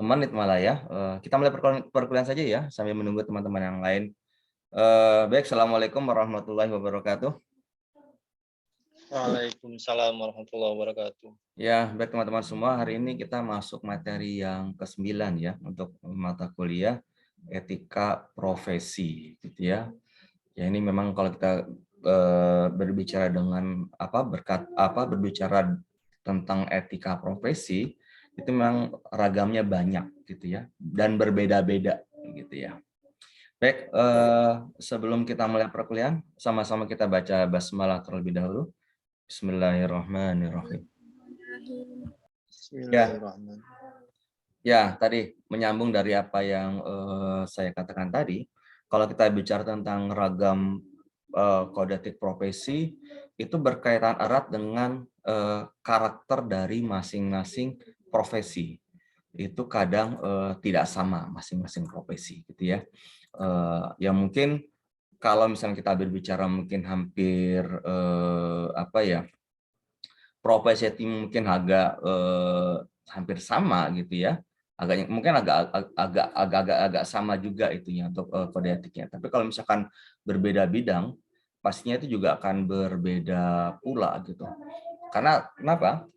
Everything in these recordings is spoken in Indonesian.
menit malah ya. Kita mulai perkuliahan saja ya, sambil menunggu teman-teman yang lain. Baik, Assalamualaikum warahmatullahi wabarakatuh. Waalaikumsalam warahmatullahi wabarakatuh. Ya, baik teman-teman semua, hari ini kita masuk materi yang ke-9 ya, untuk mata kuliah etika profesi, gitu ya. Ya ini memang kalau kita berbicara dengan berbicara tentang etika profesi, itu memang ragamnya banyak gitu ya, dan berbeda-beda gitu ya. Baik, sebelum kita mulai perkuliahan, sama-sama kita baca basmalah terlebih dahulu. Bismillahirrahmanirrahim. Ya, Bismillahirrahmanirrahim. ya tadi menyambung dari apa yang saya katakan tadi, kalau kita bicara tentang ragam kode etik profesi, itu berkaitan erat dengan karakter dari masing-masing profesi. Itu kadang tidak sama masing-masing profesi gitu ya. Yang mungkin kalau misalnya kita berbicara mungkin hampir profesi itu mungkin agak hampir sama gitu ya. Mungkin agak sama juga itunya untuk kode etiknya. Tapi kalau misalkan berbeda bidang, pastinya itu juga akan berbeda pula gitu. Karena kenapa?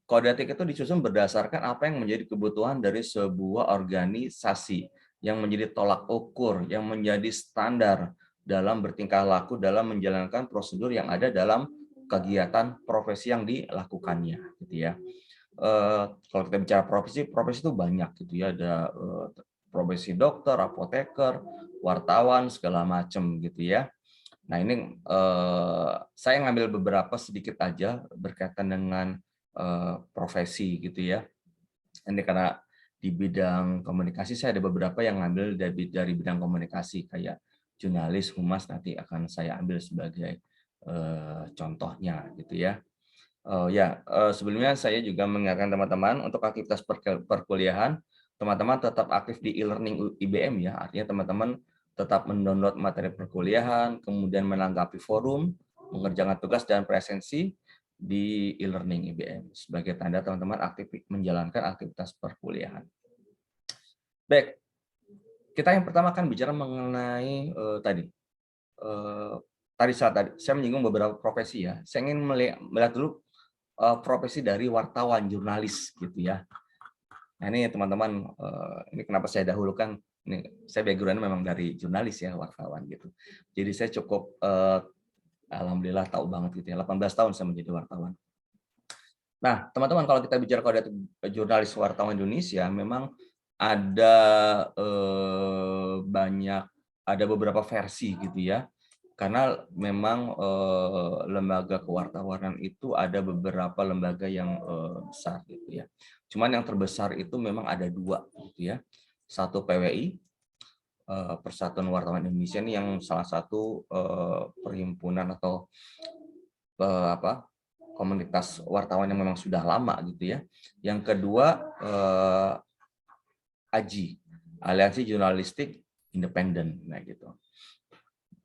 Kode etik itu disusun berdasarkan apa yang menjadi kebutuhan dari sebuah organisasi, yang menjadi tolak ukur, yang menjadi standar dalam bertingkah laku dalam menjalankan prosedur yang ada dalam kegiatan profesi yang dilakukannya, gitu ya. Kalau kita bicara profesi itu banyak gitu ya, ada profesi dokter, apoteker, wartawan, segala macam gitu ya. Nah ini saya ngambil beberapa sedikit aja berkaitan dengan profesi gitu ya. Ini karena di bidang komunikasi saya ada beberapa yang ngambil dari bidang komunikasi kayak jurnalis, humas, nanti akan saya ambil sebagai contohnya gitu ya. Sebelumnya saya juga mengingatkan teman-teman untuk aktivitas perkuliahan, teman-teman tetap aktif di e-learning IBM ya, artinya teman-teman tetap mendownload materi perkuliahan, kemudian menanggapi forum, mengerjakan tugas dan presensi di e-learning IBM sebagai tanda teman-teman aktif menjalankan aktivitas perkuliahan. Baik, kita yang pertama akan bicara mengenai tadi saya menyinggung beberapa profesi ya. Saya ingin melihat dulu profesi dari wartawan, jurnalis gitu ya. Nah ini teman-teman, ini kenapa saya dahulukan, ini saya background-nya memang dari jurnalis ya, wartawan gitu. Jadi saya cukup, alhamdulillah tahu banget gitu ya, 18 tahun saya menjadi wartawan. Nah teman-teman, kalau kita bicara kode etik jurnalis wartawan Indonesia, memang ada ada beberapa versi gitu ya. Karena memang lembaga kewartawanan itu ada beberapa lembaga yang besar gitu ya. Cuman yang terbesar itu memang ada dua gitu ya. Satu PWI, Persatuan Wartawan Indonesia, ini yang salah satu perhimpunan atau komunitas wartawan yang memang sudah lama gitu ya. Yang kedua AJI, Aliansi Jurnalistik Independen, nah gitu.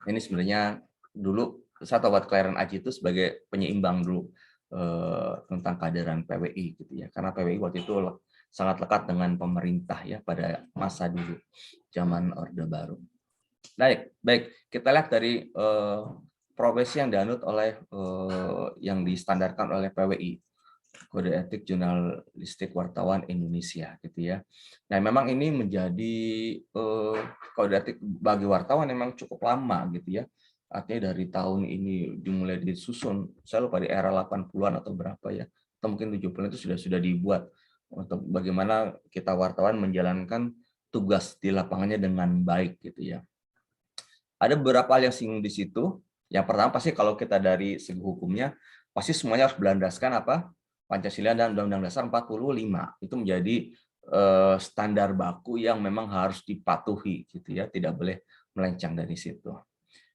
Ini sebenarnya dulu saya tahu kelahiran AJI itu sebagai penyeimbang dulu tentang kehadiran PWI gitu ya, karena PWI waktu itu sangat lekat dengan pemerintah ya pada masa dulu zaman Orde Baru. Baik, kita lihat dari profesi yang dianut oleh yang distandarkan oleh PWI, Kode Etik Jurnalistik Wartawan Indonesia gitu ya. Nah memang ini menjadi kode etik bagi wartawan memang cukup lama gitu ya. Artinya dari tahun ini dimulai disusun, saya lupa di era 80-an atau berapa ya, atau mungkin 70-an itu sudah dibuat untuk bagaimana kita wartawan menjalankan tugas di lapangannya dengan baik gitu ya. Ada beberapa hal yang singgung di situ. Yang pertama pasti kalau kita dari segi hukumnya, pasti semuanya harus berlandaskan apa? Pancasila dan Undang-Undang Dasar 45. Itu menjadi standar baku yang memang harus dipatuhi gitu ya, tidak boleh melenceng dari situ.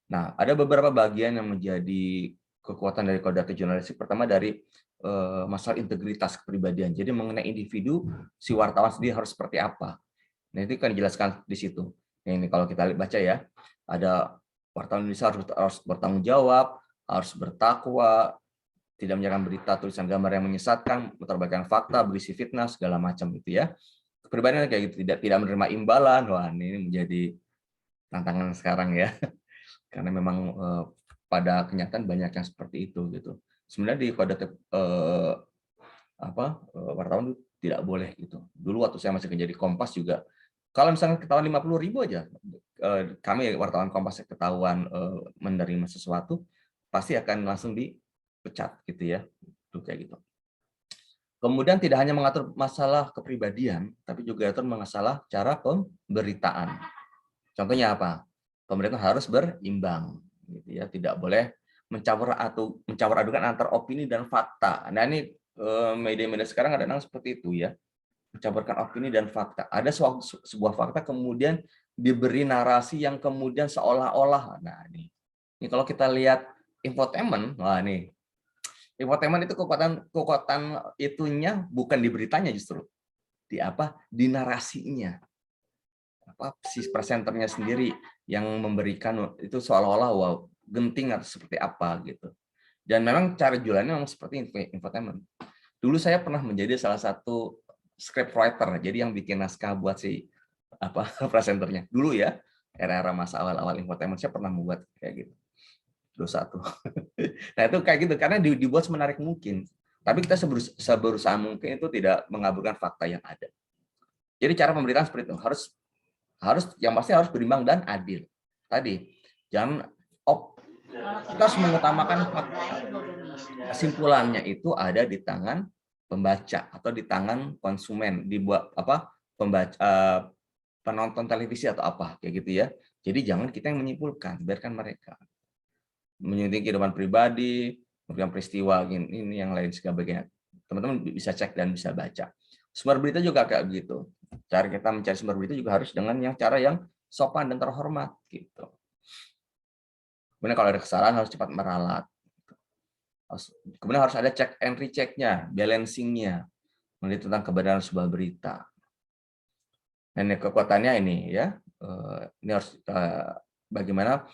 Nah, ada beberapa bagian yang menjadi kekuatan dari kode etik jurnalistik. Pertama dari masalah integritas kepribadian. Jadi mengenai individu, si wartawan sendiri harus seperti apa. Nah, itu kan dijelaskan di situ. Nah, ini kalau kita baca ya, ada wartawan Indonesia harus bertanggung jawab, harus bertakwa, tidak menyiarkan berita, tulisan, gambar yang menyesatkan, menerbitkan fakta, berisi fitnah, segala macam itu ya. kepribadian kayak gitu, tidak menerima imbalan. Wah, ini menjadi tantangan sekarang ya. Karena memang pada kenyataan banyak yang seperti itu gitu. Sebenarnya di kode wartawan itu tidak boleh gitu. Dulu waktu saya masih kerja di Kompas juga, kalau misalnya ketahuan 50.000 aja, kami wartawan Kompas ketahuan menerima sesuatu, pasti akan langsung dipecat gitu ya. Itu kayak gitu. Kemudian tidak hanya mengatur masalah kepribadian, tapi juga atur masalah cara pemberitaan. Contohnya apa? Pemerintah harus berimbang, gitu ya. Tidak boleh mencampur adukan antar opini dan fakta. Nah ini media-media sekarang kadang seperti itu ya, mencampurkan opini dan fakta. Ada sebuah fakta kemudian diberi narasi yang kemudian seolah-olah. Nah ini kalau kita lihat infotainment, wah nih infotainment itu kekuatan itunya bukan di beritanya justru di narasinya. Si presenternya sendiri yang memberikan itu seolah-olah wow genting atau seperti apa gitu. Dan memang cara jualannya memang seperti infotainment. Dulu saya pernah menjadi salah satu script writer, jadi yang bikin naskah buat si presenternya. Dulu ya, era-era masa awal-awal infotainment saya pernah membuat kayak gitu. 21. Nah, itu kayak gitu karena dibuat semenarik mungkin. Tapi kita seberusaha mungkin itu tidak mengaburkan fakta yang ada. Jadi cara pemberitaan seperti itu harus yang pasti harus berimbang dan adil. Tadi jangan kita harus mengutamakan fakta. Kesimpulannya itu ada di tangan pembaca atau di tangan konsumen, dibuat pembaca, penonton televisi atau apa kayak gitu ya. Jadi jangan kita yang menyimpulkan, biarkan mereka menyunting kehidupan pribadi, kemudian peristiwa ini yang lain sebagainya. Teman-teman bisa cek dan bisa baca. Sumber berita juga kayak begitu. Cara kita mencari sumber berita juga harus dengan cara yang sopan dan terhormat gitu. Kemudian kalau ada kesalahan harus cepat meralat. Kemudian harus ada check and recheck-nya, balancing-nya, mengenai tentang kebenaran sebuah berita. Dan kekuatannya ini ya, ini harus bagaimana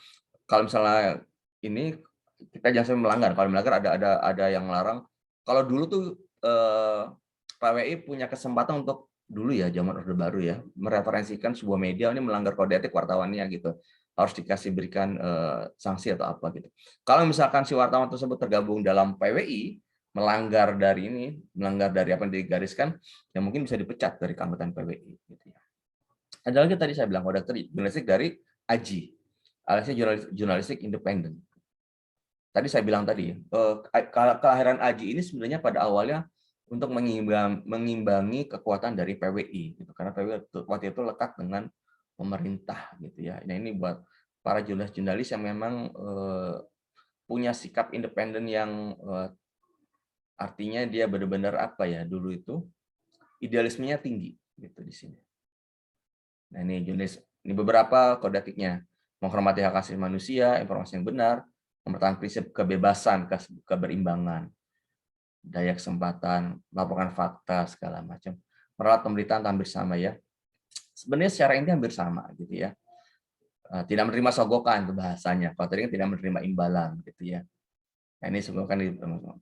kalau misalnya ini kita jangan sampai melanggar. Kalau melanggar ada yang melarang. Kalau dulu tuh PWI punya kesempatan untuk dulu ya zaman Orde Baru ya mereferensikan sebuah media ini melanggar kode etik wartawannya gitu, harus berikan sanksi atau apa gitu. Kalau misalkan si wartawan tersebut tergabung dalam PWI melanggar dari apa yang digariskan, ya mungkin bisa dipecat dari keanggotaan PWI gitu ya. Ada lagi tadi saya bilang kode etik jurnalistik dari AJI, aliasnya jurnalistik independen. Tadi saya bilang tadi, kelahiran AJI ini sebenarnya pada awalnya untuk mengimbangi kekuatan dari PWI, gitu. Karena PWI waktu itu lekat dengan pemerintah, gitu ya. Nah ini buat para jurnalis-jurnalis yang memang punya sikap independen yang artinya dia benar-benar apa ya dulu itu idealismenya tinggi, gitu di sini. Nah ini jurnalis, ini beberapa kode etiknya: menghormati hak asasi manusia, informasi yang benar, mempertahankan prinsip kebebasan, keberimbangan, daya kesempatan, melaporkan fakta segala macam, merawat pemberitaan hampir sama ya. Sebenarnya secara inti hampir sama gitu ya. Tidak menerima sogokan itu bahasanya. Kalau tadi kan tidak menerima imbalan gitu ya. Nah, ini sogokan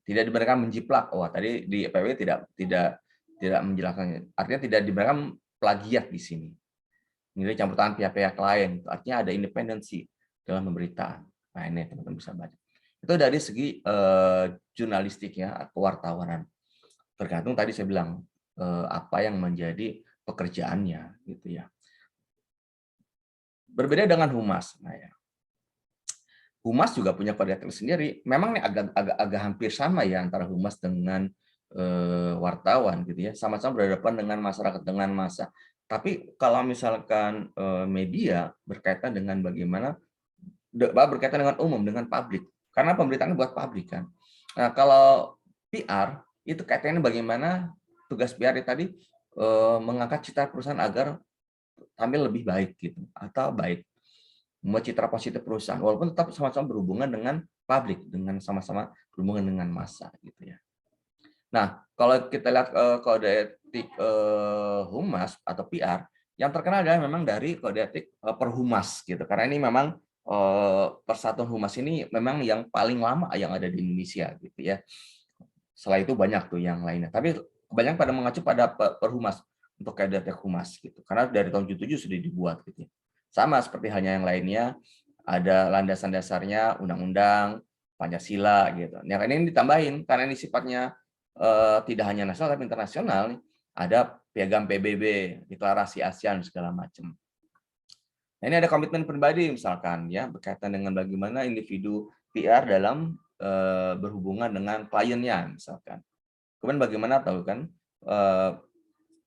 tidak dibenarkan menjiplak. Oh, tadi di PW tidak menjelaskan. Artinya tidak dibenarkan plagiat di sini. Ini campur tangan pihak-pihak lain. Artinya ada independensi dalam pemberitaan. Nah, ini teman-teman bisa baca. Itu dari segi jurnalistik ya, kewartawanan. Tergantung tadi saya bilang apa yang menjadi pekerjaannya gitu ya. Berbeda dengan humas. Nah, ya. Humas juga punya kode etik sendiri. Memang ini agak hampir sama ya antara humas dengan wartawan gitu ya. Sama-sama berhadapan dengan masyarakat, dengan massa. Tapi kalau misalkan media berkaitan dengan bagaimana berkaitan dengan umum, dengan publik. Karena pemberitaannya buat publik kan. Nah, kalau PR itu kaitannya bagaimana tugas PR tadi mengangkat citra perusahaan agar tampil lebih baik gitu atau baik, membuat citra positif perusahaan walaupun tetap sama-sama berhubungan dengan publik, dengan sama-sama berhubungan dengan massa gitu ya. Nah, kalau kita lihat kode etik humas atau PR, yang terkenal adalah memang dari kode etik perhumas gitu. Karena ini memang persatuan humas ini memang yang paling lama yang ada di Indonesia gitu ya. Setelah itu banyak tuh yang lainnya. Tapi kebanyakan pada mengacu pada perhumas. untuk kode etik humas gitu. Karena dari tahun 77 sudah dibuat gitu. Sama seperti hanya yang lainnya, ada landasan dasarnya undang-undang, Pancasila gitu. Yang ini ditambahin karena ini sifatnya tidak hanya nasional tapi internasional, ada piagam PBB, deklarasi ASEAN segala macam. Nah, ini ada komitmen pribadi misalkan ya berkaitan dengan bagaimana individu PR dalam berhubungan dengan kliennya misalkan. Kemudian bagaimana tahu kan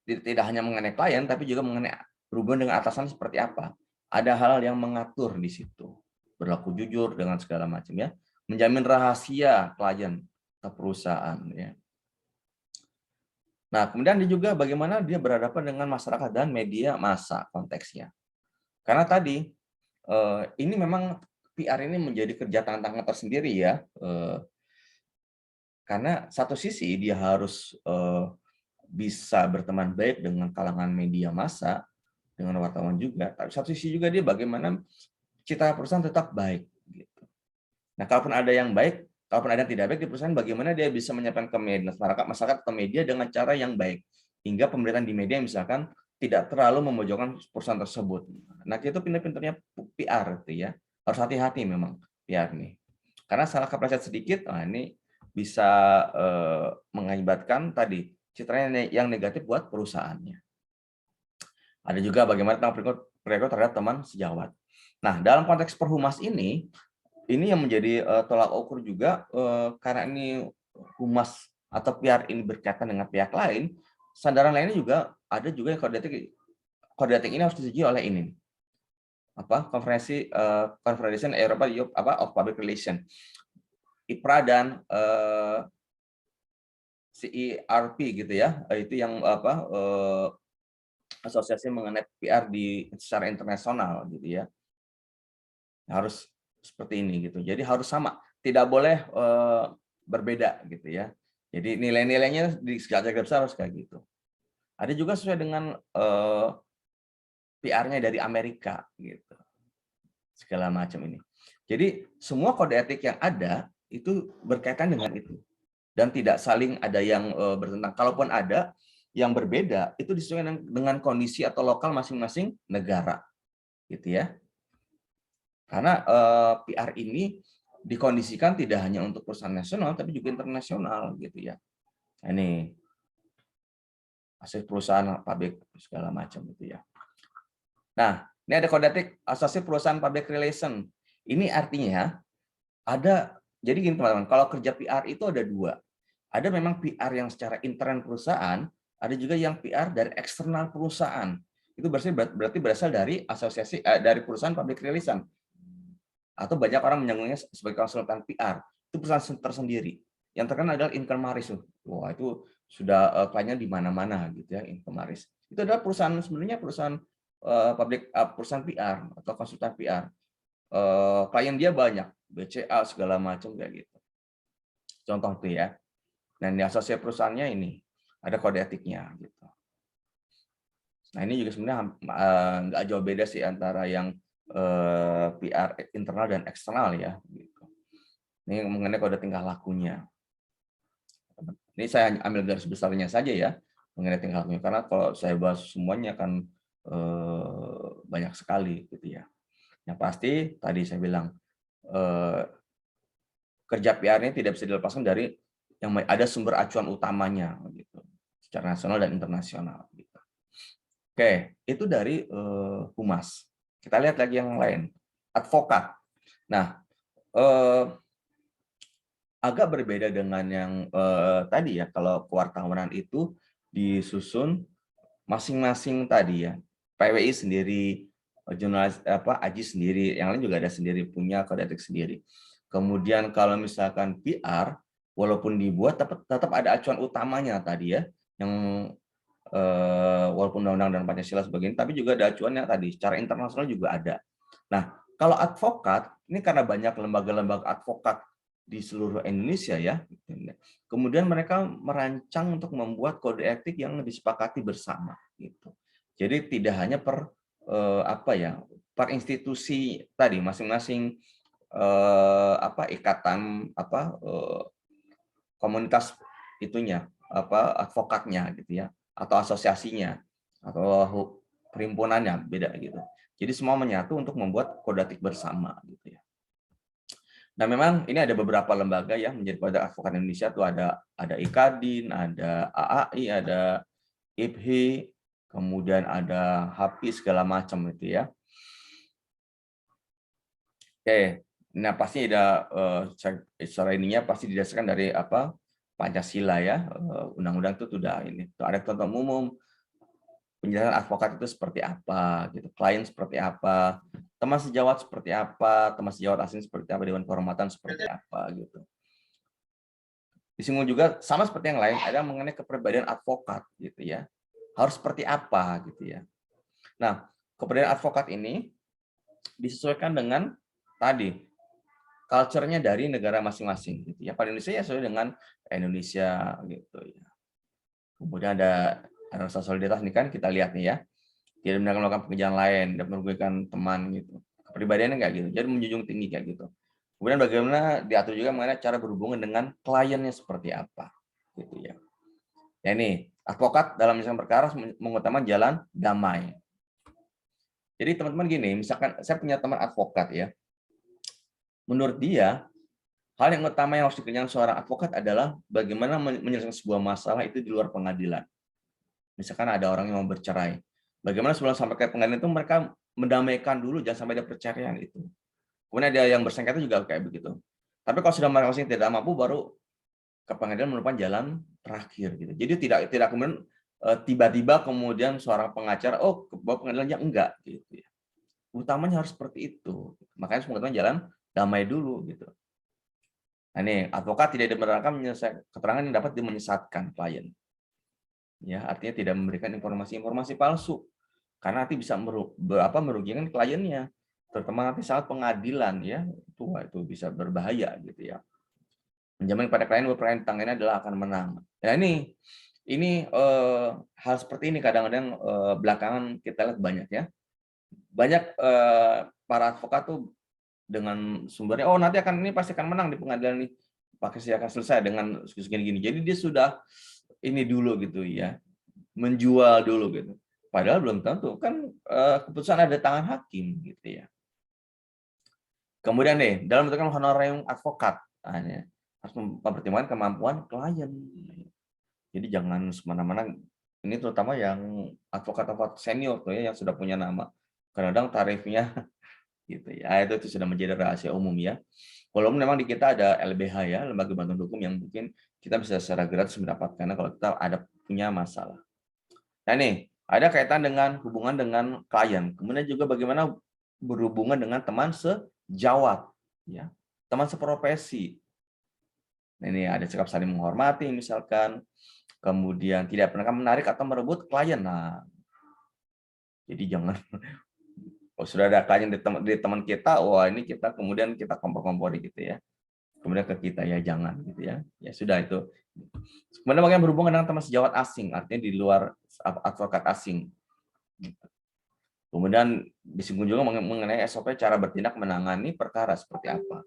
tidak hanya mengenai klien tapi juga mengenai berhubungan dengan atasan seperti apa. Ada hal yang mengatur di situ. Berlaku jujur dengan segala macam ya. Menjamin rahasia klien atau perusahaan ya. Nah, kemudian dia juga bagaimana dia berhadapan dengan masyarakat dan media massa konteksnya. Karena tadi ini memang PR ini menjadi kerja tantangan tersendiri ya. Karena satu sisi dia harus bisa berteman baik dengan kalangan media massa, dengan wartawan juga. Tapi satu sisi juga dia bagaimana citra perusahaan tetap baik. Gitu. Nah, kalaupun ada yang baik, kalaupun ada yang tidak baik di perusahaan, bagaimana dia bisa menyampaikan ke masyarakat atau media dengan cara yang baik. Hingga pemberitaan di media misalkan tidak terlalu memojokkan perusahaan tersebut. Nah, itu pintar-pintarnya PR itu ya. Harus hati-hati memang PR nih. Karena salah kepleset sedikit, nah ini bisa mengakibatkan tadi citra yang negatif buat perusahaannya. Ada juga bagaimana tentang perilaku terhadap teman sejawat. Nah, dalam konteks perhumas ini yang menjadi tolak ukur juga karena ini humas atau PR ini berkaitan dengan pihak lain, sandaran lainnya juga ada juga yang kode etik ini harus disetujui oleh ini. Confederation Europe of Public Relations. IPRA dan CERP gitu ya, itu yang asosiasi mengenai PR secara internasional gitu ya. Harus seperti ini gitu. Jadi harus sama, tidak boleh berbeda gitu ya. Jadi nilai-nilainya di skala besar harus kayak gitu. Ada juga sesuai dengan PR-nya dari Amerika gitu. Segala macam ini. Jadi semua kode etik yang ada itu berkaitan dengan itu dan tidak saling ada yang bertentangan. Kalaupun ada yang berbeda, itu disesuaikan dengan kondisi atau lokal masing-masing negara, gitu ya. Karena PR ini dikondisikan tidak hanya untuk perusahaan nasional, tapi juga internasional, gitu ya. Ini hasil perusahaan pabrik segala macam, gitu ya. Nah, ini ada kode etik asasi perusahaan public relation. Ini artinya ada. Jadi gini teman-teman, kalau kerja PR itu ada dua. Ada memang PR yang secara intern perusahaan, ada juga yang PR dari eksternal perusahaan. Itu berarti berasal dari asosiasi dari perusahaan public relation. Atau banyak orang menyebutnya sebagai konsultan PR. Itu perusahaan tersendiri. Yang terkenal adalah Incomaris. Wah, itu sudah kliennya di mana-mana gitu ya, Incomaris. Itu adalah perusahaan sebenarnya perusahaan perusahaan PR atau konsultan PR. Klien dia banyak, BCA segala macam kayak gitu. Contoh tuh ya. Dan di asosiasi perusahaannya ini ada kode etiknya gitu. Nah, ini juga sebenarnya nggak jauh beda sih antara yang PR internal dan eksternal ya gitu. Ini mengenai kode tingkah lakunya. Ini saya ambil garis besarnya saja ya mengenai tingkah lakunya, karena kalau saya bahas semuanya akan banyak sekali gitu ya. Yang pasti tadi saya bilang kerja PR ini tidak bisa dilepaskan dari yang ada sumber acuan utamanya gitu, secara nasional dan internasional gitu. Oke, itu dari humas. Kita lihat lagi yang lain, advokat. Nah, agak berbeda dengan yang tadi ya, kalau kewartawanan itu disusun masing-masing tadi ya, PWI sendiri, jurnalis AJI sendiri, yang lain juga ada sendiri punya kode etik sendiri. Kemudian kalau misalkan PR, walaupun dibuat tetap ada acuan utamanya tadi ya, yang walaupun undang-undang dan Pancasila sebagainya, tapi juga ada acuannya tadi, secara internasional juga ada. Nah, kalau advokat, ini karena banyak lembaga-lembaga advokat di seluruh Indonesia ya, kemudian mereka merancang untuk membuat kode etik yang disepakati bersama. Gitu. Jadi tidak hanya per institusi tadi, masing-masing ikatan komunitas itunya advokatnya gitu ya, atau asosiasinya. atau perhimpunannya beda gitu. Jadi semua menyatu untuk membuat kode etik bersama gitu ya. Nah, memang ini ada beberapa lembaga yang menjadi kode advokat Indonesia tuh ada IKADIN, ada AAI, ada IPHI, kemudian ada HAPI segala macam itu ya. Oke, nah pasti ada secara ininya pasti didasarkan dari apa Pancasila ya, undang-undang itu sudah ini. Ada ketentuan umum, penjelasan advokat itu seperti apa, gitu, klien seperti apa, teman sejawat seperti apa, teman sejawat asing seperti apa, dewan kehormatan seperti apa, gitu. Disinggung juga sama seperti yang lain, ada mengenai kepribadian advokat, gitu ya, harus seperti apa, gitu ya. Nah, kepribadian advokat ini disesuaikan dengan tadi culture-nya dari negara masing-masing, gitu ya. Pada Indonesia ya sesuai dengan Indonesia, gitu ya. Kemudian ada rasa solidaritas nih kan kita lihat nih ya. Tidak melakukan pekerjaan lain, tidak merugikan teman gitu. Kepribadiannya enggak gitu. Jadi menjunjung tinggi kayak gitu. Kemudian bagaimana diatur juga mengenai cara berhubungan dengan kliennya seperti apa gitu ya. Ya ini, advokat dalam menyelesaikan perkara mengutamakan jalan damai. Jadi teman-teman gini, misalkan saya punya teman advokat ya. Menurut dia, hal yang utama yang harus dikerjakan seorang advokat adalah bagaimana menyelesaikan sebuah masalah itu di luar pengadilan. Misalkan ada orang yang mau bercerai. Bagaimana sebelum sampai ke pengadilan itu mereka mendamaikan dulu, jangan sampai ada perceraian itu. Kemudian ada yang bersengketa juga kayak begitu. Tapi kalau sudah masing-masing tidak mampu, baru ke pengadilan merupakan jalan terakhir gitu. Jadi tidak kemudian tiba-tiba kemudian seorang pengacara ke pengadilannya enggak gitu ya. Utamanya harus seperti itu. Makanya semua jalan damai dulu gitu. Nah, ini advokat tidak dibenarkan menyelesaikan keterangan yang dapat menyesatkan klien. Ya, artinya tidak memberikan informasi-informasi palsu. Karena nanti bisa merugikan kliennya, terutama nanti saat pengadilan ya, itu bisa berbahaya gitu ya. Menjamin pada klien bahwa perkara tangannya adalah akan menang. Nah ini hal seperti ini kadang-kadang belakangan kita lihat banyak ya. Banyak para advokat tuh dengan sumbernya, oh nanti ini pasti akan menang di pengadilan nih, pasti akan selesai dengan segini-gini. Jadi dia sudah ini dulu gitu ya, menjual dulu gitu. Padahal belum tentu kan keputusan ada tangan hakim gitu ya. Kemudian nih dalam menentukan honorarium advokat, harus mempertimbangkan kemampuan klien. Jadi jangan semena-mena. Ini terutama yang advokat-advokat senior tuh ya yang sudah punya nama. Kadang-kadang tarifnya gitu ya. Itu sudah menjadi rahasia umum ya. Walaupun memang di kita ada LBH ya, lembaga bantuan hukum yang mungkin kita bisa secara gratis mendapatkannya kalau kita ada punya masalah. Nah nih, ada kaitan dengan hubungan dengan klien. Kemudian juga bagaimana berhubungan dengan teman sejawat, ya, teman seprofesi. Nah, ini ada sikap saling menghormati, misalkan, kemudian tidak pernah menarik atau merebut klien. Nah, jadi jangan oh, sudah ada klien di teman kita, wah ini kita kemudian kita kompor-kompori gitu ya. Kemudian ke kita ya jangan gitu ya. Ya sudah itu. Kemudian bagaimana berhubungan dengan teman sejawat asing, artinya di luar advokat asing. Kemudian disinggung juga mengenai SOP cara bertindak menangani perkara seperti apa.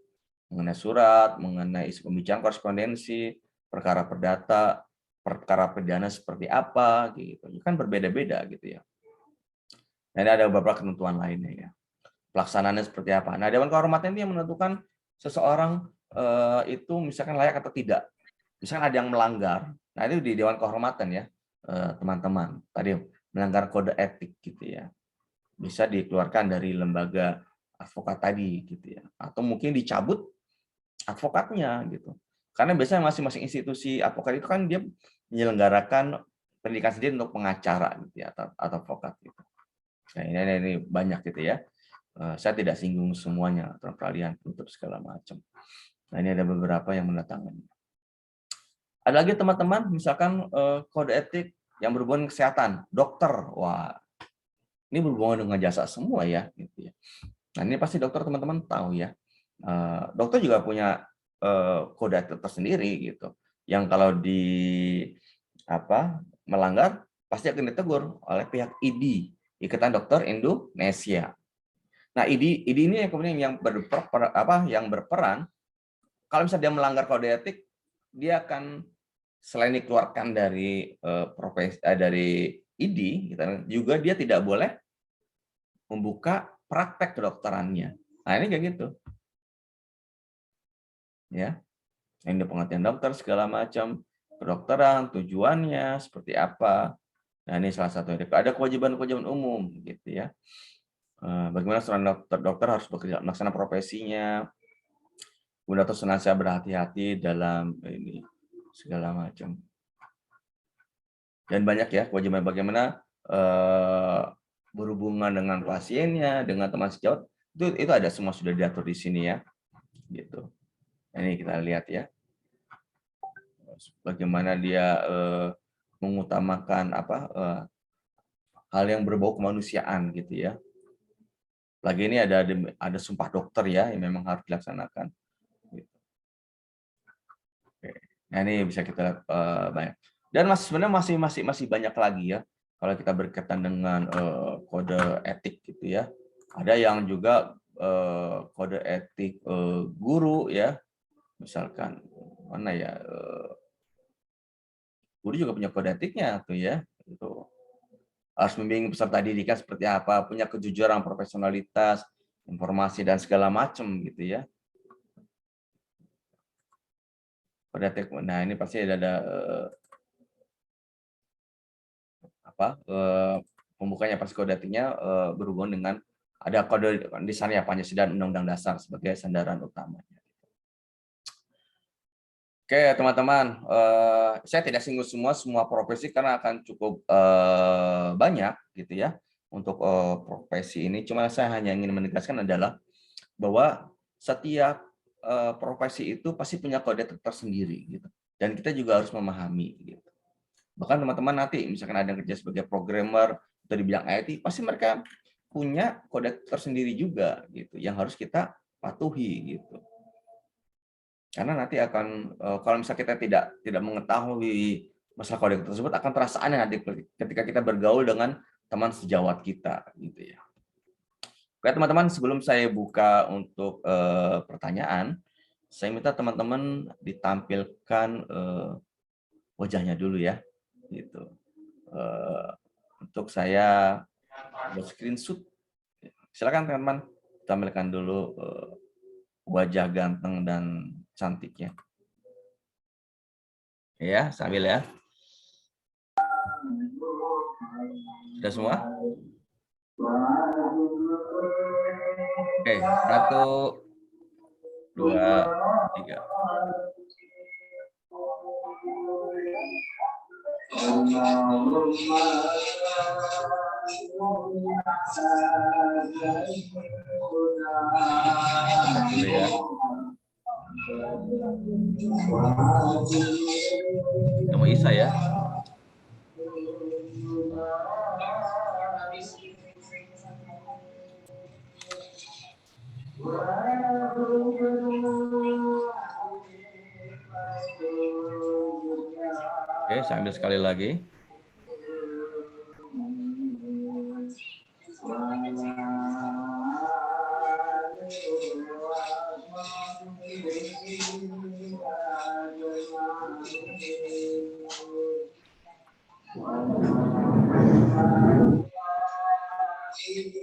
Mengenai surat, mengenai isu pembicaraan korespondensi, perkara perdata, perkara pidana seperti apa gitu. Kan berbeda-beda gitu ya. Nah, ini ada beberapa ketentuan lainnya ya. Pelaksanaannya seperti apa. Nah, Dewan Kehormatan ini yang menentukan seseorang itu misalkan layak atau tidak. Misalkan ada yang melanggar, nah itu di Dewan Kehormatan ya, teman-teman. Tadi melanggar kode etik gitu ya. Bisa dikeluarkan dari lembaga advokat tadi gitu ya. Atau mungkin dicabut advokatnya gitu. Karena biasanya masing-masing institusi advokat itu kan dia menyelenggarakan pendidikan sendiri untuk pengacara gitu ya, atau advokat gitu. Nah, ini banyak gitu ya. Saya tidak singgung semuanya, peralihan tutup segala macam. Nah, ini ada beberapa yang mendatangkan. Ada lagi teman-teman, misalkan kode etik yang berhubungan kesehatan, dokter, wah ini berhubungan dengan jasa semua ya, gitu ya. Nah ini pasti dokter teman-teman tahu ya. Dokter juga punya kode etik tersendiri gitu, yang kalau melanggar pasti akan ditegur oleh pihak ID, Ikatan Dokter Indonesia. Nah ID ini yang kemudian yang berperan kalau misalnya dia melanggar kode etik, dia akan selain dikeluarkan dari ID, juga dia tidak boleh membuka praktek kedokterannya. Nah, ini kayak gitu. Ya. Ini pengertian dokter segala macam, kedokteran, tujuannya seperti apa. Nah, ini salah satu. Ada kewajiban-kewajiban umum gitu ya. Bagaimana seorang dokter harus bekerja melaksanakan profesinya. Kemudian terus senantiasa berhati-hati dalam ini segala macam. Dan banyak ya kewajiban bagaimana berhubungan dengan pasiennya, dengan teman sejawat, itu ada semua sudah diatur di sini ya. Gitu. Nah, ini kita lihat ya. Bagaimana dia mengutamakan hal yang berbau kemanusiaan gitu ya. Lagi ini ada sumpah dokter ya yang memang harus dilaksanakan. Gitu. Oke. Nah, ini bisa kita lihat banyak. Dan sebenarnya masih banyak lagi ya kalau kita berkaitan dengan kode etik gitu ya. Ada yang juga kode etik guru ya. Misalkan mana ya, guru juga punya kode etiknya tuh ya. Gitu. Harus membimbing peserta didikan seperti apa, punya kejujuran, profesionalitas, informasi dan segala macam gitu ya. Kode etik. Nah, ini pasti ada pembukanya pasti kode etiknya berhubungan dengan ada kode di sana ya, Pancasila dan Undang-Undang Dasar sebagai sandaran utamanya. Oke, teman-teman, saya tidak singgung semua profesi karena akan cukup banyak gitu ya untuk profesi ini. Cuma saya hanya ingin menegaskan adalah bahwa setiap profesi itu pasti punya kode tersendiri gitu. Dan kita juga harus memahami gitu. Bahkan teman-teman nanti misalkan ada yang kerja sebagai programmer atau di bidang IT, pasti mereka punya kode tersendiri juga gitu yang harus kita patuhi gitu. Karena nanti akan kalau misalnya kita tidak mengetahui masalah kode tersebut akan terasa aneh nanti ketika kita bergaul dengan teman sejawat kita gitu ya. Oke teman-teman, sebelum saya buka untuk pertanyaan, saya minta teman-teman ditampilkan wajahnya dulu ya, gitu. Untuk saya buat screenshot. Silakan teman-teman tampilkan dulu wajah ganteng dan cantiknya. Ya, sambil ya. Sudah semua? Oke, 1, 2, 3. Dulu ya. Kamu Isa ya. Oke, saya ambil sekali lagi.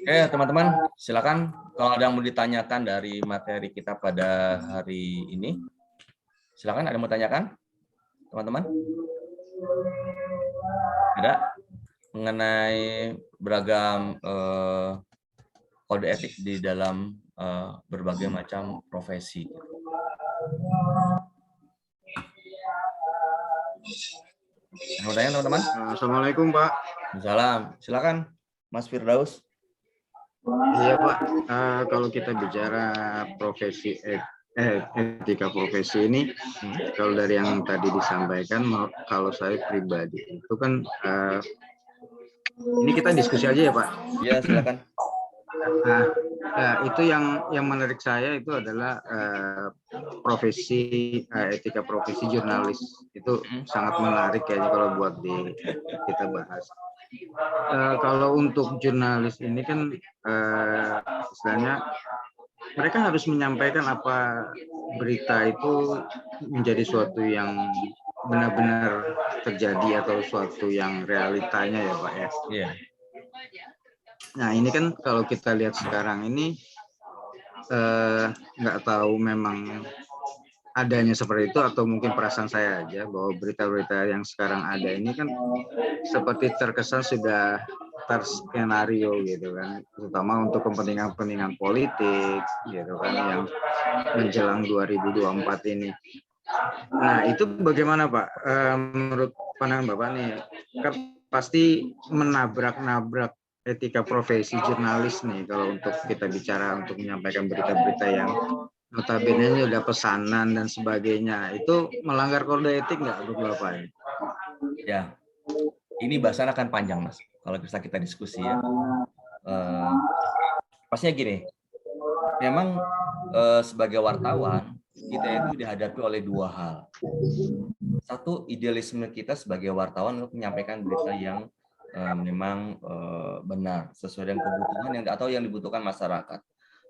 Oke, teman-teman, silakan kalau ada yang mau ditanyakan dari materi kita pada hari ini. Silakan, ada yang mau tanyakan, teman-teman? Ada mengenai beragam kode etik di dalam berbagai macam profesi. Yang mau tanya teman-teman? Assalamualaikum Pak. Salam. Silakan, Mas Firdaus. Iya Pak. Kalau kita bicara profesi etika profesi ini, kalau dari yang tadi disampaikan, kalau saya pribadi itu kan ini kita diskusi aja ya Pak. Ya silakan. Nah, itu yang menarik saya itu adalah profesi etika profesi jurnalis itu sangat menarik kayaknya kalau buat kita bahas. Kalau untuk jurnalis ini kan istilahnya mereka harus menyampaikan apa berita itu menjadi suatu yang benar-benar terjadi atau suatu yang realitanya ya Pak ya. Iya. Nah ini kan kalau kita lihat sekarang ini nggak tahu memang adanya seperti itu atau mungkin perasaan saya aja bahwa berita-berita yang sekarang ada ini kan seperti terkesan sudah terskenario gitu kan, terutama untuk kepentingan-kepentingan politik gitu kan yang menjelang 2024 ini. Nah itu bagaimana Pak? Menurut pandangan Bapak nih, kan pasti menabrak-nabrak etika profesi jurnalis nih kalau untuk kita bicara untuk menyampaikan berita-berita yang notabene ini udah pesanan dan sebagainya. Itu melanggar kode etik nggak menurut Bapak? Ya, ini bahasan akan panjang Mas. Kalau bisa kita diskusi ya. Pastinya gini, memang sebagai wartawan kita itu dihadapi oleh dua hal. Satu, idealisme kita sebagai wartawan untuk menyampaikan berita yang memang benar sesuai dengan kebutuhan yang atau yang dibutuhkan masyarakat.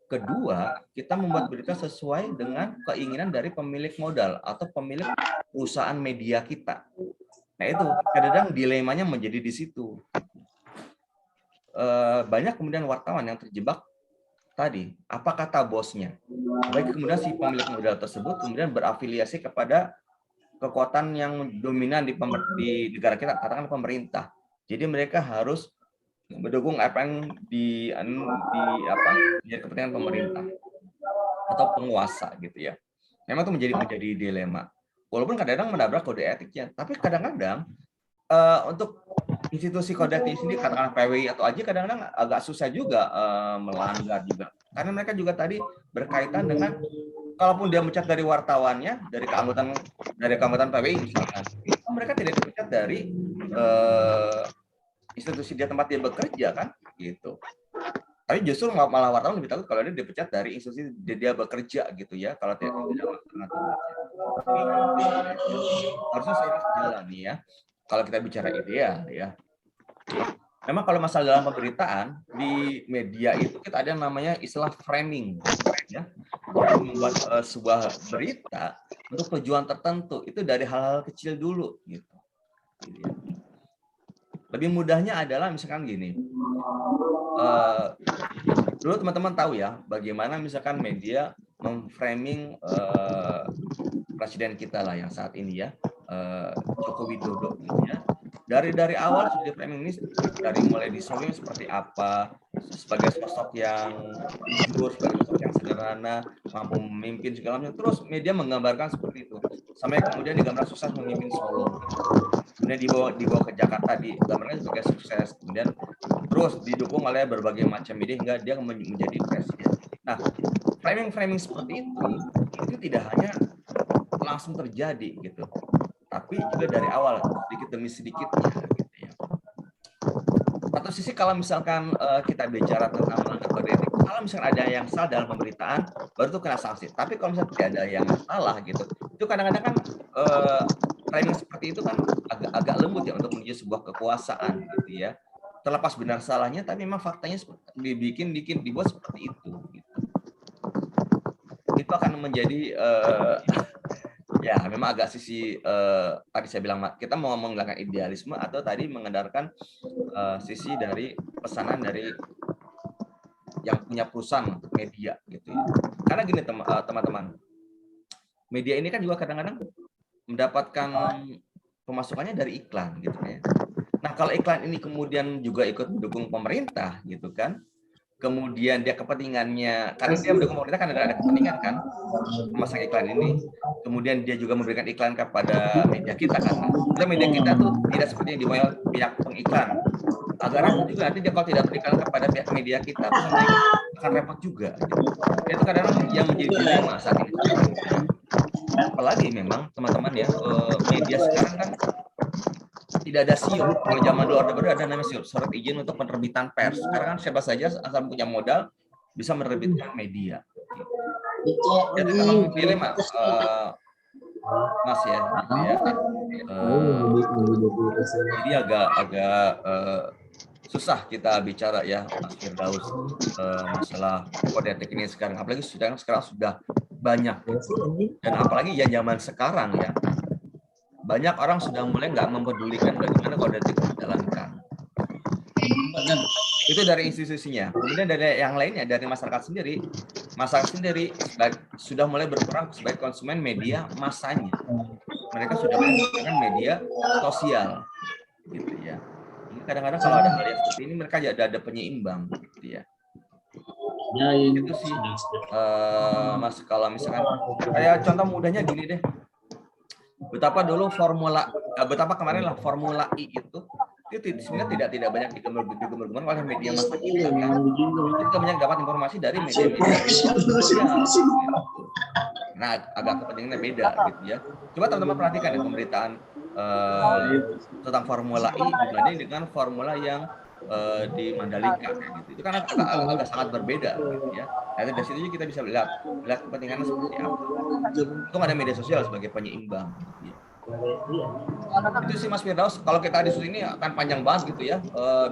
Kedua, kita membuat berita sesuai dengan keinginan dari pemilik modal atau pemilik perusahaan media kita. Nah itu kadang-kadang dilemanya menjadi di situ. Banyak kemudian wartawan yang terjebak tadi, apa kata bosnya. Baik kemudian si pemilik modal tersebut kemudian berafiliasi kepada kekuatan yang dominan di negara kita, katakan pemerintah. Jadi mereka harus mendukung apa yang menjadi kepentingan pemerintah atau penguasa gitu ya. Memang itu menjadi dilema. Walaupun kadang-kadang menabrak kode etiknya, tapi kadang-kadang untuk institusi kode etik sendiri, katakanlah PWI atau AJ, kadang-kadang agak susah juga melanggar juga. Karena mereka juga tadi berkaitan dengan, kalaupun dia mencat dari wartawannya, dari keanggotaan PWI misalkan, mereka tidak dipecat dari institusi dia tempat dia bekerja kan, gitu. Tapi justru malah wartawan lebih takut kalau dia dipecat dari institusi dia bekerja gitu ya, kalau tidak melaksanakan tugasnya. Harusnya saya jalan nih ya. Kalau kita bicara ideal ya. Memang kalau masalah dalam pemberitaan di media itu kita ada yang namanya istilah framing ya. Jadi membuat sebuah berita untuk tujuan tertentu itu dari hal-hal kecil dulu gitu. Lebih mudahnya adalah misalkan gini. Dulu teman-teman tahu ya bagaimana misalkan media memframing presiden kita lah yang saat ini ya, Joko Widodo gitu ya. Dari awal sudah framing ini dari mulai disuruh seperti apa, sebagai sosok yang jujur, sebagai sosok yang sederhana, mampu memimpin segala macam. Terus media menggambarkan seperti itu. Sampai kemudian digambar sukses memimpin Solo. Kemudian dibawa ke Jakarta, digambarkan sebagai sukses. Kemudian terus didukung oleh berbagai macam media hingga dia menjadi presiden. Nah, framing seperti itu tidak hanya langsung terjadi gitu, tapi juga dari awal sedikit demi sedikitnya gitu ya. Satu sisi kalau misalkan kita bicara tentang melanggar kode etik, kalau misalkan ada yang salah dalam pemberitaan baru itu kena sanksi. Tapi kalau misalkan tidak ada yang salah gitu, itu kadang-kadang kan framing seperti itu kan agak lembut ya untuk menuju sebuah kekuasaan gitu ya. Terlepas benar salahnya, tapi memang faktanya dibuat seperti itu. Gitu. Itu akan menjadi ya memang agak sisi tadi saya bilang kita mau menghilangkan idealisme atau tadi mengedarkan sisi dari pesanan dari yang punya perusahaan media gitu ya. Karena gini teman-teman, media ini kan juga kadang-kadang mendapatkan pemasukannya dari iklan gitu ya. Nah kalau iklan ini kemudian juga ikut mendukung pemerintah gitu kan, kemudian dia kepentingannya, karena dia mendukung pemerintah kan ada kepentingan kan memasang iklan ini, kemudian dia juga memberikan iklan kepada media kita kan, dan media kita tuh tidak seperti yang dimauin pihak pengiklan, agar repot juga nanti dia kalau tidak beriklan kepada pihak media kita akan repot juga gitu. Itu kadang-kadang yang menjadi dilema saat ini. Apalagi memang teman-teman ya, media sekarang kan tidak ada SIUP. Kalau zaman dulu ada namanya SIUP, surat izin untuk penerbitan pers. Sekarang kan siapa saja asal punya modal bisa menerbitkan media. Jadi kalau memilih Mas ya, gitu ya. Jadi agak susah kita bicara ya Mas Firdaus masalah kode etik ini sekarang. Apalagi sekarang sudah banyak. Dan apalagi ya zaman sekarang ya. banyak orang sudah mulai nggak mempedulikan bagaimana kode etik dijalankan. Itu dari institusinya. Kemudian dari yang lainnya, dari masyarakat sendiri sudah mulai berperan sebagai konsumen media massanya. Mereka sudah mulai menggunakan media sosial, gitu ya. Ini kadang-kadang kalau ada hal yang seperti ini, mereka ada penyeimbang, gitu ya. Itu sih, Mas. Kalau misalkan, kayak contoh mudahnya gini deh. Betapa kemarin lah Formula E itu sebenarnya tidak banyak digembar-gemborkan oleh media massa kita kan. Kita banyak dapat informasi dari media-media sosial. Nah, agak kepentingannya beda gitu ya. Coba teman-teman perhatikan ya pemberitaan tentang Formula E dibanding dengan formula yang di Mandalika kayak gitu. Itu kan agak sangat berbeda gitu ya. Nah, dari situ kita bisa lihat kepentingannya seperti apa. Itu ada media sosial sebagai penyeimbang gitu ya. Itu sih Mas Firdaus, kalau kita diskusi ini akan panjang banget gitu ya,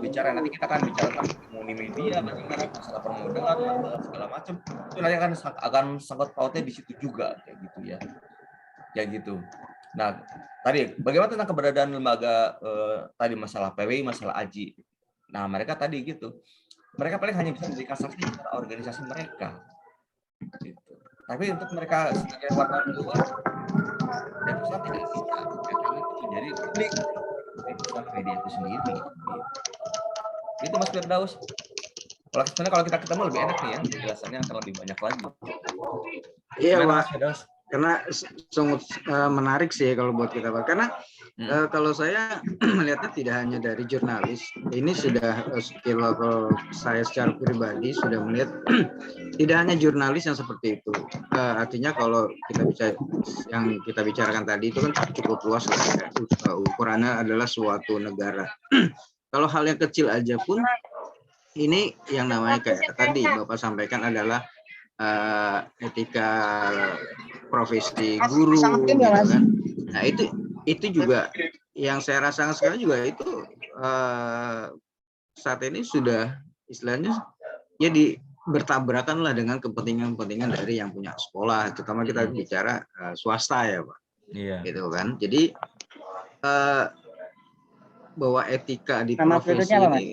bicara nanti kita akan bicara tentang hegemoni media, bagaimana masalah permodalan, masalah segala macam, itu nanti akan sangkut pautnya di situ juga kayak gitu ya, kayak gitu. Nah tadi bagaimana tentang keberadaan lembaga tadi masalah PWI, masalah AJI. Nah mereka tadi gitu, mereka paling hanya bisa memberikan saksi kepada organisasi mereka, gitu. Tapi untuk mereka sebagai wartawan luar dan pusat tidak bisa, jadi pesan media itu sendiri. Itu Mas Firdaus. Sebenarnya kalau kita ketemu lebih enak nih ya, penjelasannya akan lebih banyak lagi. Iya Pak, karena sangat menarik sih kalau buat kita Pak. Karena kalau saya melihatnya tidak hanya dari jurnalis, ini sudah kalau saya secara pribadi sudah melihat tidak hanya jurnalis yang seperti itu. Artinya kalau kita bicara yang kita bicarakan tadi itu kan cukup luas, ukurannya adalah suatu negara. Kalau hal yang kecil aja pun ini yang namanya kayak tadi Bapak sampaikan adalah etika profesi guru gitu kan. Nah itu juga yang saya rasakan sekarang juga itu saat ini sudah istilahnya ya bertabrakan lah dengan kepentingan dari yang punya sekolah, terutama kita bicara swasta ya Pak. Iya. Gitu kan. Jadi bahwa etika di profesi ini,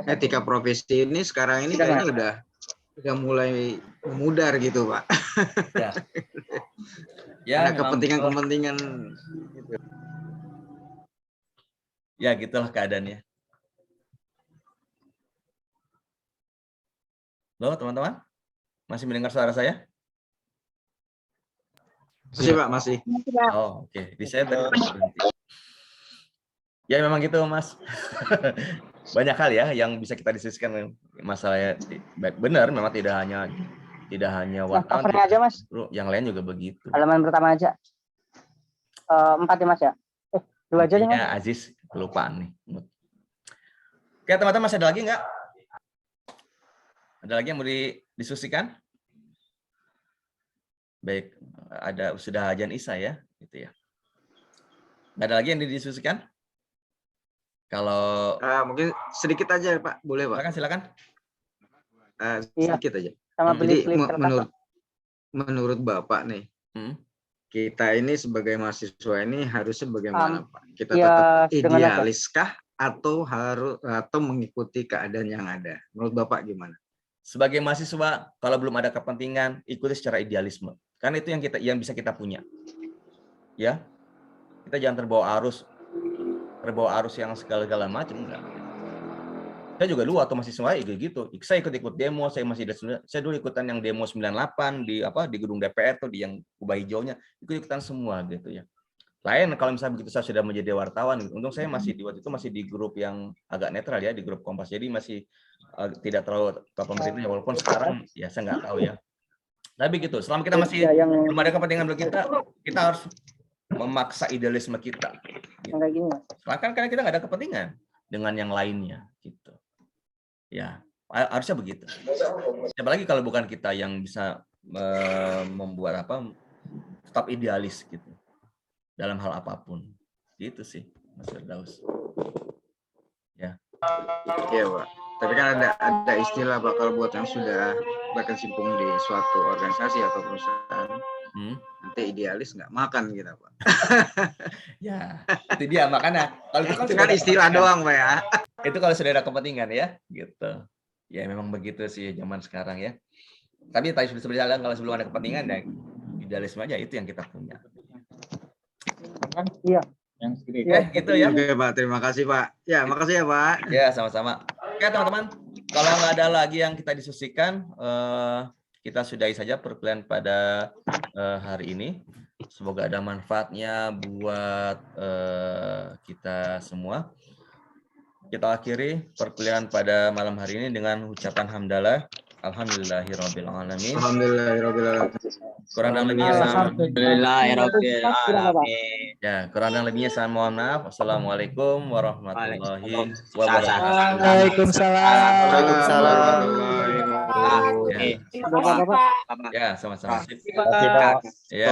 etika profesi ini sekarang ini kayaknya udah mulai memudar gitu Pak. Ya. Karena kepentingan gitu. Ya gitulah keadaannya. Loh teman-teman, masih mendengar suara saya? Masih Pak, masih. Oh oke, di saya tadi berhenti. Ya memang gitu Mas. Banyak hal ya yang bisa kita diskusikan masalahnya. Benar, memang tidak hanya wartawan, aja, Mas. Yang lain juga begitu. Halaman pertama aja. 4 ya Mas ya? 2 aja nih Mas. Aziz, kelupaan nih. Oke teman-teman, masih ada lagi nggak? Ada lagi yang mau didiskusikan? Baik, sudah ajan Isya ya, gitu ya. Nggak ada lagi yang didiskusikan? Kalau mungkin sedikit aja Pak, boleh Pak? Silakan. Sedikit aja. Sama Jadi menurut Bapak nih, kita ini sebagai mahasiswa ini harusnya bagaimana Pak? Kita tetap idealiskah atau mengikuti keadaan yang ada? Menurut Bapak gimana? Sebagai mahasiswa, kalau belum ada kepentingan, ikuti secara idealisme. Karena itu yang bisa kita punya. Ya, kita jangan terbawa arus yang segala macam, enggak. Saya juga dulu waktu mahasiswa gitu. Saya ikut demo, saya dulu ikutan yang demo 98 di gedung DPR tuh, di yang kubah hijaunya, ikutan semua gitu ya. Lain kalau misalnya begitu saya sudah menjadi wartawan, untung saya masih waktu itu masih di grup yang agak netral ya, di grup Kompas. Jadi masih tidak terlalu ke pemerintah, walaupun sekarang ya saya nggak tahu ya. Tapi gitu, selama kita masih belum ada kepentingan bagi kita harus memaksa idealisme kita. Gitu. Karena kita nggak ada kepentingan dengan yang lainnya, gitu. Ya, harusnya begitu. Apalagi kalau bukan kita yang bisa membuat tetap idealis gitu dalam hal apapun. Gitu sih, Mas Firdaus. Ya. Iya, Pak. Tapi kan ada istilah Pak, kalau buat yang sudah berkecimpung di suatu organisasi atau perusahaan, nanti idealis nggak makan kita Pak. Ya, itu dia makanya kalau itu kan Itu sudah kan ada istilah kepentingan. doang Pak ya. Itu kalau sudah ada kepentingan ya, gitu. Ya memang begitu sih zaman sekarang ya. Tapi tadi sudah berjalan kalau sebelum ada kepentingan ya idealisme aja itu yang kita punya. Iya. Gitu ya. Oke Pak, terima kasih Pak. Ya, makasih ya Pak. Ya, sama-sama. Oke, teman-teman. Kalau nggak ada lagi yang kita diskusikan, kita sudahi saja perkuliahan pada hari ini. Semoga ada manfaatnya buat kita semua. Kita akhiri perkuliahan pada malam hari ini dengan ucapan hamdalah. Alhamdulillahirabbil alamin. Alhamdulillahirabbil alamin. Kurang dan lebihnya sama. Alhamdulillahirabbil alamin. Ya, kurang dan lebihnya saya mohon maaf. Wassalamualaikum warahmatullahi wabarakatuh. Waalaikumsalam. Waalaikumsalam. Ya, sama-sama. Bapak. Ya, sama-sama. Terima kasih, Pak. Ya.